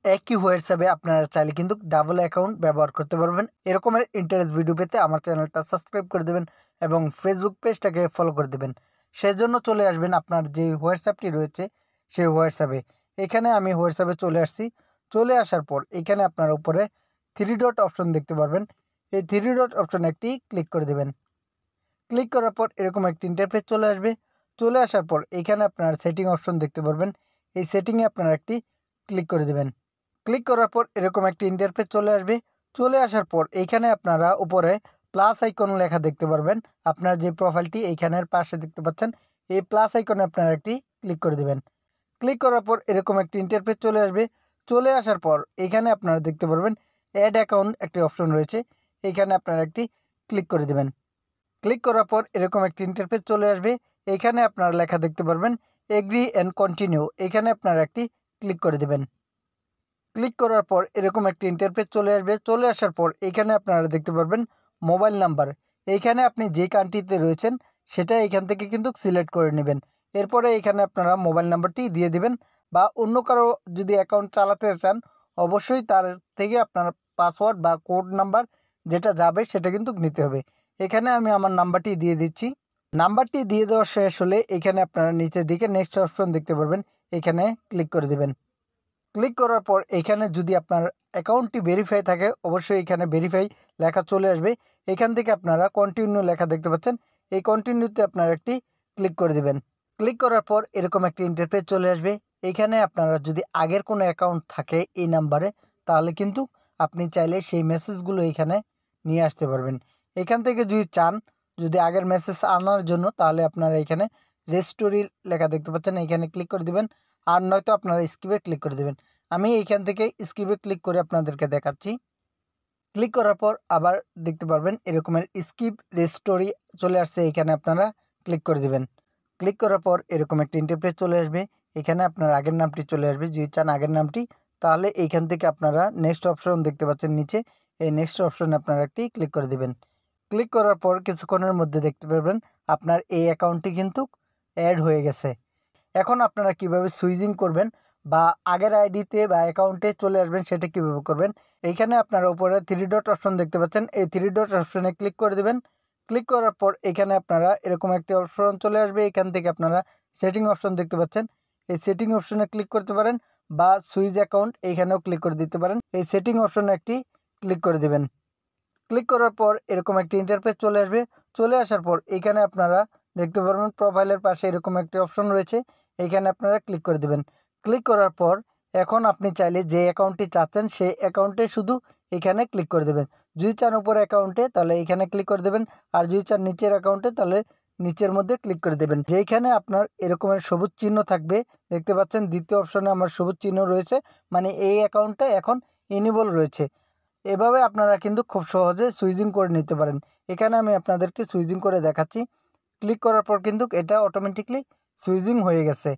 একই হোয়াটসঅ্যাপে আপনারা চাইলে কিন্তু ডাবল অ্যাকাউন্ট ব্যবহার করতে পারবেন। এরকমের ইন্টারেস্ট ভিডিও পেতে আমার চ্যানেলটা সাবস্ক্রাইব করে দেবেন এবং ফেসবুক পেজটাকে ফলো করে দেবেন। সেজন্য চলে আসবেন আপনার যে হোয়াটসঅ্যাপটি রয়েছে সেই হোয়াটসঅ্যাপে। এখানে আমি হোয়াটসঅ্যাপে চলে আসছি। চলে আসার পর এখানে আপনার উপরে থ্রি ডট অপশন দেখতে পারবেন। এই থ্রি ডট অপশনে একটি ক্লিক করে দেবেন। ক্লিক করার পর এরকম একটি ইন্টারফেস চলে আসবে। চলে আসার পর এখানে আপনার সেটিং অপশন দেখতে পারবেন। এই সেটিংয়ে আপনারা একটি ক্লিক করে দেবেন। ক্লিক করার পর এরকম একটি ইন্টারফেস চলে আসবে। চলে আসার পর এইখানে আপনারা উপরে প্লাস আইকন লেখা দেখতে পারবেন। আপনার যে প্রোফাইলটি এইখানের পাশে দেখতে পাচ্ছেন, এই প্লাস আইকনে আপনারা একটি ক্লিক করে দেবেন। ক্লিক করার পর এরকম একটি ইন্টারফেস চলে আসবে। চলে আসার পর এইখানে আপনারা দেখতে পারবেন অ্যাড অ্যাকাউন্ট একটি অপশন রয়েছে। এইখানে আপনারা একটি ক্লিক করে দেবেন। ক্লিক করার পর এরকম একটি ইন্টারফেস চলে আসবে। এইখানে আপনারা লেখা দেখতে পারবেন এগ্রি অ্যান্ড কন্টিনিউ। এখানে আপনারা একটি ক্লিক করে দেবেন। ক্লিক করার পর এরকম একটি ইন্টারফেস চলে আসবে। চলে আসার পর এখানে আপনারা দেখতে পারবেন মোবাইল নাম্বার। এইখানে আপনি যে কান্ট্রিতে রয়েছেন সেটা এখান থেকে কিন্তু সিলেক্ট করে নেবেন। এরপরে এখানে আপনারা মোবাইল নাম্বারটি দিয়ে দিবেন, বা অন্য কারো যদি অ্যাকাউন্ট চালাতে চান অবশ্যই তার থেকে আপনার পাসওয়ার্ড বা কোড নাম্বার যেটা যাবে সেটা কিন্তু নিতে হবে। এখানে আমি আমার নাম্বারটি দিয়ে দিচ্ছি। নাম্বারটি দিয়ে দেওয়া শেষ হলে এখানে আপনারা নিচের দিকে নেক্সট অপশন দেখতে পারবেন। এখানে ক্লিক করে দেবেন। ক্লিক করার পর এখানে যদি আপনার অ্যাকাউন্টটি ভেরিফাই থাকে অবশ্যই এখানে ভেরিফাই লেখা চলে আসবে। এখান থেকে আপনারা কন্টিনিউ লেখা দেখতে পাচ্ছেন, এই কন্টিনিউতে আপনারা একটি ক্লিক করে দেবেন। ক্লিক করার পর এরকম একটি ইন্টারফেস চলে আসবে। এইখানে আপনারা যদি আগের কোনো অ্যাকাউন্ট থাকে এই নাম্বারে তাহলে কিন্তু আপনি চাইলে সেই মেসেজগুলো এখানে নিয়ে আসতে পারবেন। এখান থেকে যদি চান যদি আগের মেসেজ আনার জন্য তাহলে আপনারা এখানে রেস্টোরি লেখা দেখতে পাচ্ছেন, এখানে ক্লিক করে দিবেন। আর নয়তো আপনারা স্কিপে ক্লিক করে দেবেন। আমি এইখান থেকে স্কিপে ক্লিক করে আপনাদেরকে দেখাচ্ছি। ক্লিক করার পর আবার দেখতে পারবেন এরকমের স্কিপ রেস্টোরি চলে আসছে, এখানে আপনারা ক্লিক করে দেবেন। ক্লিক করার পর এরকম একটা ইন্টারফেস চলে আসবে। এখানে আপনার আগের নামটি চলে আসবে। যদি চান আগের নামটি তাহলে এইখান থেকে আপনারা নেক্সট অপশন দেখতে পাচ্ছেন নিচে, এই নেক্সট অপশনে আপনারা একটি ক্লিক করে দেবেন। ক্লিক করার পর কিছুক্ষণের মধ্যে দেখতে পারবেন আপনার এই অ্যাকাউন্টটি কিন্তু অ্যাড হয়ে গেছে। এখন আপনারা কিভাবে সুইচিং করবেন বা আগের আইডিতে বা অ্যাকাউন্টে চলে আসবেন সেটা কিভাবে করবেন, এইখানে আপনারা উপরে থ্রি ডট অপশন দেখতে পাচ্ছেন, এই থ্রি ডট অপশনে ক্লিক করে দেবেন। ক্লিক করার পর এখানে আপনারা এরকম একটি অপশন চলে আসবে। এখান থেকে আপনারা সেটিং অপশন দেখতে পাচ্ছেন, এই সেটিং অপশনে ক্লিক করতে পারেন বা সুইচ অ্যাকাউন্ট এইখানেও ক্লিক করে দিতে পারেন। এই সেটিং অপশনে একটি ক্লিক করে দেবেন। ক্লিক করার পর এরকম একটি ইন্টারফেস চলে আসবে। চলে আসার পর এইখানে আপনারা দেখতে পারবেন প্রোফাইলের পাশে এরকম একটি অপশন রয়েছে, এইখানে আপনারা ক্লিক করে দেবেন। ক্লিক করার পর এখন আপনি চাইলে যে অ্যাকাউন্টটি চাচ্ছেন সেই অ্যাকাউন্টে শুধু এখানে ক্লিক করে দেবেন। যদি চান উপর অ্যাকাউন্টে তাহলে এইখানে ক্লিক করে দেবেন, আর যদি চান নিচের অ্যাকাউন্টে তাহলে নিচের মধ্যে ক্লিক করে দেবেন। যেইখানে আপনার এরকমের সবুজ চিহ্ন থাকবে দেখতে পাচ্ছেন, দ্বিতীয় অপশনে আমার সবুজ চিহ্ন রয়েছে, মানে এই অ্যাকাউন্টটা এখন ইনেবল রয়েছে। এভাবে আপনারা কিন্তু খুব সহজে সুইচিং করে নিতে পারেন। এখানে আমি আপনাদেরকে সুইচিং করে দেখাচ্ছি। ক্লিক করার পর কিন্তু এটা অটোমেটিকলি সুইচিং হয়ে গেছে।